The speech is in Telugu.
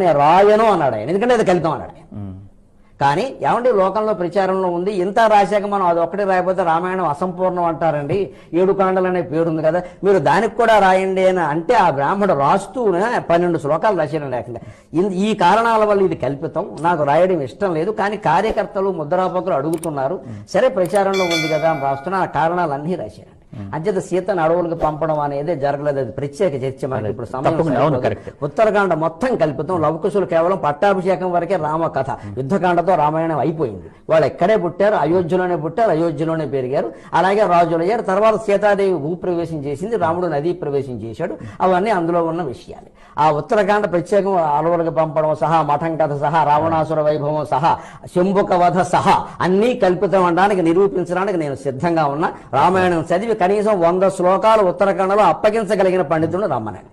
నేను రాయను అన్నాడు ఆయన, ఎందుకంటే అది కల్పితం అన్నాడు ఆయన. కానీ ఏమంటే లోకంలో ప్రచారంలో ఉంది, ఇంత రాశాక మనం అది ఒక్కటి రాయకపోతే రామాయణం అసంపూర్ణం అంటారండి, 7 కాండలు అనే పేరుంది కదా, మీరు దానికి కూడా రాయండి అని అంటే ఆ బ్రాహ్మణుడు రాస్తూనే 12 శ్లోకాలు రాశారండి ఏకంగా. ఈ కారణాల వల్ల ఇది కల్పితం, నాకు రాయడం ఇష్టం లేదు, కానీ కార్యకర్తలు ముద్రాపకులు అడుగుతున్నారు, సరే ప్రచారంలో ఉంది కదా అని రాస్తున్నా, ఆ కారణాలన్నీ రాశారండి. అంచేత సీతను అడవులకు పంపడం అనేది జరగలేదు, అది ప్రత్యేక చర్చ మనకి ఇప్పుడు సమయం. ఉత్తరకాండ మొత్తం కల్పితం, లవకుశులు కేవలం పట్టాభిషేకం వరకే రామ కథ, యుద్ధకాండతో రామాయణం అయిపోయింది. వాళ్ళు ఎక్కడే పుట్టారు, అయోధ్యలోనే పుట్టారు, అయోధ్యలోనే పెరిగారు, అలాగే రాజులు అయ్యారు. తర్వాత సీతాదేవి భూప్రవేశం చేసింది, రాముడు నదీ ప్రవేశం చేశాడు, అవన్నీ అందులో ఉన్న విషయాలు. ఆ ఉత్తరకాండ ప్రత్యేకం అడవులకు పంపడం సహా, మఠం కథ సహా, రావణాసుర వైభవం సహా, శంభుక వధ సహా అన్నీ కల్పితం అనడానికి నిరూపించడానికి నేను సిద్ధంగా ఉన్నా. రామాయణం చదివి కనీసం 100 శ్లోకాలు ఉత్తరాఖండలో అప్పగించగలిగిన పండితుడు రమ్మనండి.